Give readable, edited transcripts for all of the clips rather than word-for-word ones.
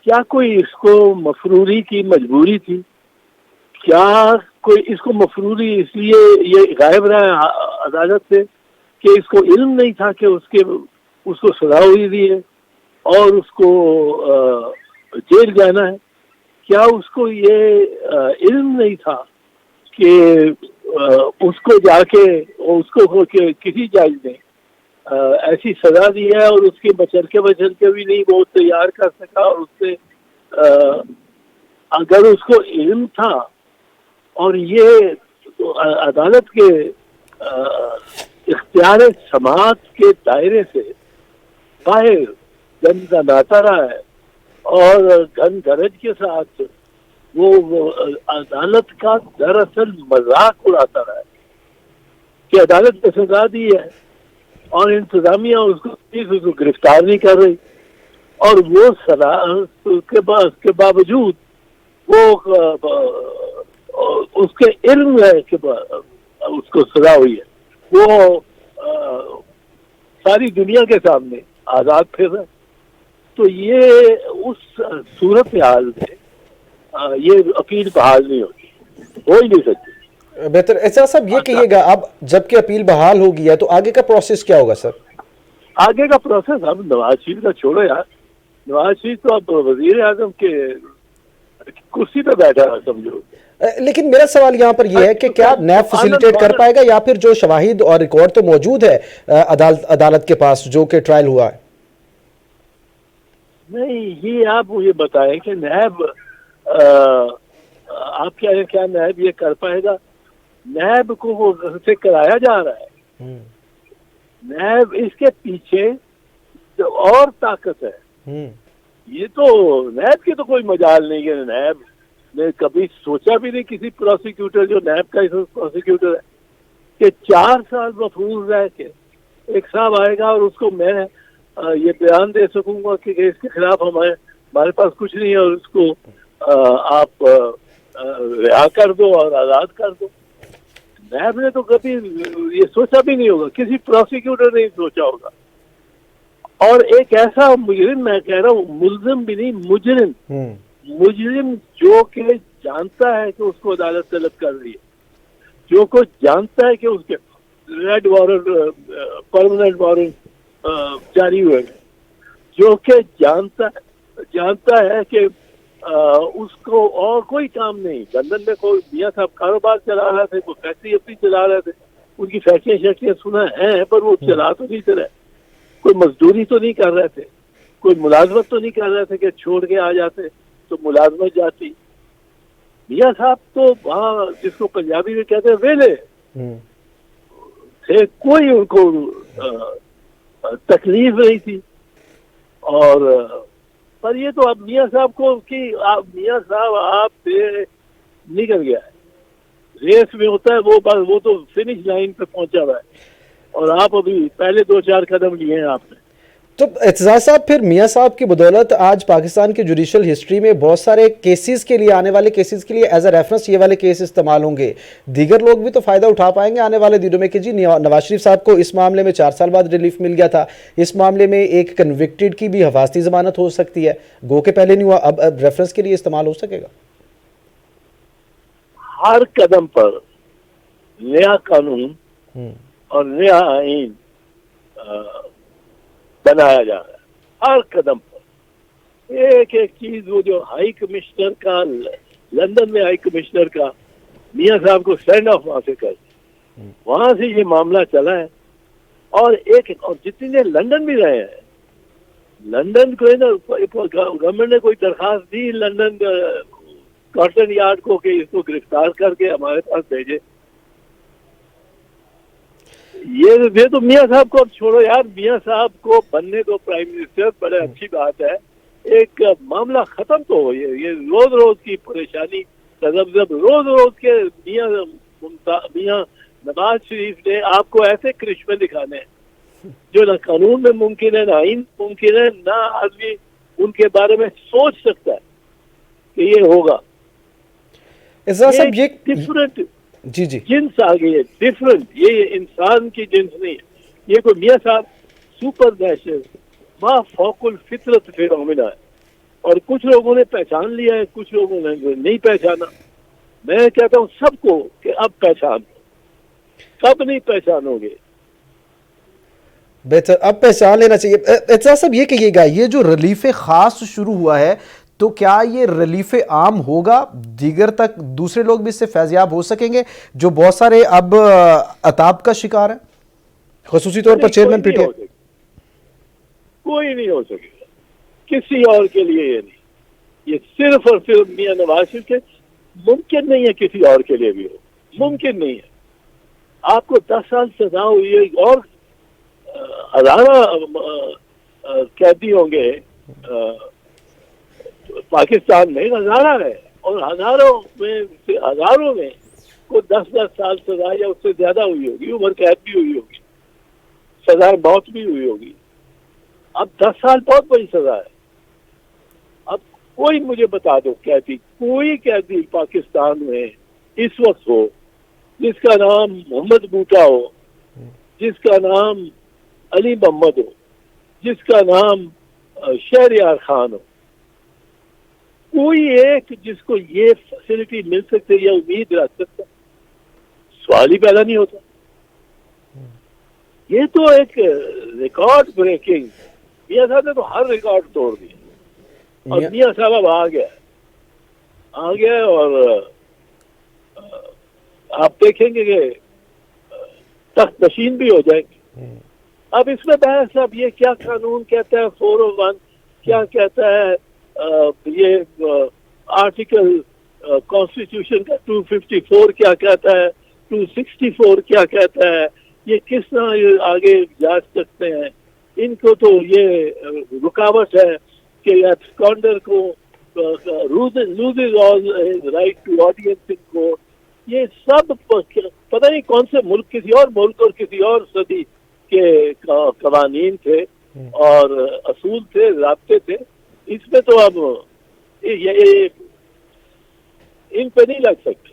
کیا کوئی اس کو مفروری کی مجبوری تھی؟ کیا کوئی اس کو مفروری اس لیے یہ غائب رہا عدالت سے کہ اس کو علم نہیں تھا کہ اس کو سزا ہوئی ہے اور اس کو جیل جانا ہے؟ کیا اس کو یہ علم نہیں تھا کہ اس کو جا کے اس کو کسی جج نے ایسی سزا دی ہے اور اس کے بچر کے بھی نہیں وہ تیار کر سکا؟ اور اس سے اگر اس کو علم تھا اور یہ عدالت کے اختیار سماعت کے دائرے سے باہر گنگناتا رہا ہے اور گھن گرج کے ساتھ وہ عدالت کا دراصل مذاق اڑاتا رہا ہے کہ عدالت نے سزا دی ہے اور انتظامیہ اس کو گرفتار نہیں کر رہی، اور وہ سزا اس کے باوجود وہ اس کے علم ہے کہ اس کو سزا ہوئی ہے، وہ ساری دنیا کے سامنے آزاد پھر رہا ہے۔ تو یہ اس صورتحال میں یہ اپیل بحال نہیں ہوگی، ہو ہی نہیں سکتی۔ بہتر اعجاز صاحب یہ کہیے گا اب جب کہ اپیل بحال ہو گیا تو آگے کا پروسیس کیا ہوگا سر؟ آگے کا پروسیس اب نواز شریف کا چھوڑو یار، نواز شریف تو اب وزیر اعظم کے کرسی پہ بیٹھا ہے سمجھو۔ لیکن میرا سوال یہاں پر یہ ہے کہ کیا نیب فیسیلیٹیٹ کر پائے گا یا پھر جو شواہد اور ریکارڈ تو موجود ہے عدالت کے پاس جو کہ ٹرائل ہوا ہے؟ نہیں، یہ آپ مجھے بتائیں کہ نیب آپ کیا نیب یہ کر پائے گا؟ نیب کو سے کرایا جا رہا ہے، نیب اس کے پیچھے جو اور طاقت ہے، یہ تو نیب کی تو کوئی مجال نہیں ہے۔ نیب نے کبھی سوچا بھی نہیں، کسی پروسیکیوٹر جو نیب کا پروسیکیوٹر ہے، کہ 4 سال مفروض رہ کے ایک صاحب آئے گا اور اس کو میں یہ بیان دے سکوں گا کہ اس کے خلاف ہمارے پاس کچھ نہیں ہے اور اس کو آپ رہا کر دو اور آزاد کر دو۔ نیب نے تو کبھی یہ سوچا بھی نہیں ہوگا، کسی پروسیکیوٹر نے سوچا ہوگا۔ اور ایک ایسا مجرم، میں کہہ رہا ہوں ملزم بھی نہیں، مجرم جو کہ جانتا ہے کہ اس کو عدالت طلب کر رہی ہے، جو کو جانتا ہے کہ اس کے ریڈ وارنٹ پرماننٹ وارنٹ جاری ہوئے، جو کہ جانتا ہے کہ اس کو اور کوئی کام نہیں۔ لندن میں کوئی میاں صاحب کاروبار چلا رہے تھے، کوئی فیکٹری اپنی چلا رہے تھے، ان کی فیکٹریاں سنا ہیں پر وہ چلا تو نہیں رہے، کوئی مزدوری تو نہیں کر رہے تھے، کوئی ملازمت تو نہیں کر رہے تھے کہ چھوڑ کے آ جاتے تو ملازمت جاتی۔ میاں صاحب تو وہاں جس کو پنجابی میں کہتے ہیں ویلے تھے، کوئی ان کو تکلیف نہیں تھی۔ اور پر یہ تو اب میاں صاحب کو کہ میاں صاحب آپ سے نکل گیا ہے، ریس میں ہوتا ہے وہ تو فنش لائن پہ پہنچا ہوا ہے اور آپ ابھی پہلے 2-4 قدم لیے ہیں آپ نے۔ تو اعتزاز صاحب پھر میاں صاحب کی بدولت آج پاکستان کی جوڈیشل ہسٹری میں بہت سارے کیسز کے لیے، آنے والے کیسز کے لیے ایز اے ریفرنس یہ والے کیس استعمال ہوں گے، دیگر لوگ بھی تو فائدہ اٹھا پائیں گے آنے والے دنوں میں کہ جی نواز شریف صاحب کو اس معاملے میں 4 سال بعد ریلیف مل گیا تھا، اس معاملے میں ایک کنوکٹڈ کی بھی حفاظتی ضمانت ہو سکتی ہے، گو کہ پہلے نہیں ہوا، اب ریفرنس کے لیے استعمال ہو سکے گا۔ ہر قدم پر نیا قانون اور نیا آئین بنایا جا رہا ہے، ہر قدم پر ایک چیز۔ وہ جو ہائی کمشنر کا لندن میں ہائی کمشنر کا میاں صاحب کو سینڈ آف وہاں سے کر، وہاں سے یہ معاملہ چلا ہے۔ اور جتنے لندن بھی رہے ہیں، لندن کو گورنمنٹ نے کوئی درخواست دی لندن اسکاٹلینڈ یارڈ کو کہ اس کو گرفتار کر کے ہمارے پاس بھیجے۔ یہ تو میاں صاحب کو اب چھوڑو یار، میاں صاحب کو بننے دو پرائم منسٹر، بڑے اچھی بات ہے، ایک معاملہ ختم تو ہو۔ یہ روز کی پریشانی تذبذب، روز کے میاں نواز شریف نے آپ کو ایسے کرشمے دکھانے ہیں جو نہ قانون میں ممکن ہے، نہ آئین ممکن ہے، نہ آدمی ان کے بارے میں سوچ سکتا ہے کہ یہ ہوگا۔ ڈفرنٹ جنس آ گئی ہے، ڈفرنٹ، یہ انسان کی جنس نہیں ہے، یہ کوئی میاں صاحب سپر نیشنل ما فوق الفطرت فینومینا ہے۔ اور کچھ لوگوں نے پہچان لیا ہے, کچھ لوگوں نے نہیں پہچانا. میں کہتا ہوں سب کو کہ اب پہچان, کب نہیں پہچانو گے؟ بہتر, اب پہچان لینا چاہیے. اعتزاز صاحب یہ کہیے گا, یہ جو ریلیف خاص شروع ہوا ہے تو کیا یہ ریلیف عام ہوگا, دیگر تک دوسرے لوگ بھی اس سے فیضیاب ہو سکیں گے جو بہت سارے اب عطاب کا شکار ہیں, خصوصی طور پر چیئرمین پی ٹی آئی؟ کوئی نہیں ہو سکے گا کسی اور کے لیے, یہ نہیں, یہ صرف اور صرف میاں نواز شریف کے. ممکن نہیں ہے کسی اور کے لیے بھی ہو, ممکن نہیں ہے. آپ کو 10 سال سزا ہوئی ہے اور ہزارہ قیدی ہوں گے پاکستان میں, ہزارہ ہے, اور ہزاروں میں کو 10 سال سزا یا اس سے زیادہ ہوئی ہوگی, عمر قید بھی ہوئی ہوگی, سزائے موت بھی ہوئی ہوگی. اب 10 سال بہت بڑی سزا ہے. اب کوئی مجھے بتا دو قیدی, کوئی قیدی پاکستان میں اس وقت ہو جس کا نام محمد بوٹا ہو, جس کا نام علی محمد ہو, جس کا نام شہریار خان ہو, کوئی ایک جس کو یہ فیسلٹی مل سکتے یا امید رکھ سکتا؟ سوال ہی پیدا نہیں ہوتا. یہ تو ایک ریکارڈ بریکنگ, میاں صاحب نے تو ہر ریکارڈ توڑ دیا, اور میاں صاحب اب آ گیا اور آپ دیکھیں گے کہ تخت نشین بھی ہو جائیں گے. اب اس میں بحث, اب یہ کیا قانون کہتا ہے 401, کیا کہتا ہے یہ آرٹیکل کانسٹیٹیوشن کا 254 کیا کہتا ہے, 264 کیا کہتا ہے, یہ کس طرح آگے جانچ سکتے ہیں. ان کو تو یہ رکاوٹ ہے کہ ایبسکانڈر کو loses all right to audience in court. یہ سب پتہ نہیں کون سے ملک, کسی اور ملک اور کسی اور صدی کے قوانین تھے اور اصول تھے, ضابطے تھے. اس میں تو اب ان پہ نہیں لگ سکتے.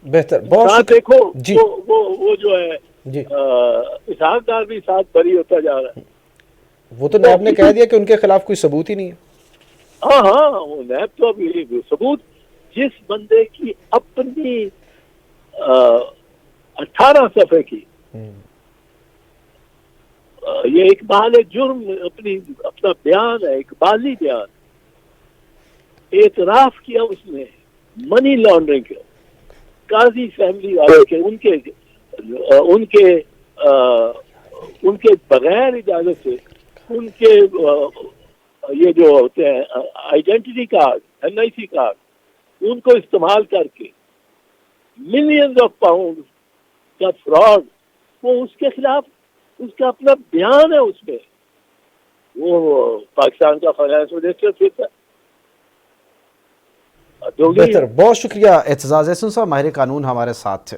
بہتر, بہت دیکھو جی, وہ جو ہے جی اسحاق ڈار بھی ساتھ بری ہوتا جا رہا ہے. وہ تو نیب نے کہہ دیا کہ ان کے خلاف کوئی ثبوت ہی نہیں ہے. ہاں, وہ نیب تو اب ثبوت, جس بندے کی اپنی 18 صفحے کی یہ اقبال جرم اپنا بیان ہے, اقبالی بیان, اعتراف کیا اس نے منی لانڈرنگ کا, قاضی فیملی والے کے ان کے بغیر اجازت سے ان کے یہ جو ہوتے ہیں آئیڈینٹی کارڈ, NIC کارڈ, ان کو استعمال کر کے ملینز آف پاؤنڈ کا فراڈ, وہ اس کے خلاف اس کا اپنا بیان ہے. اس میں وہ پاکستان کا فائنانس منسٹر تھا. بہتر, بہت شکریہ اعتزاز احسن صاحب, ماہر قانون ہمارے ساتھ تھے.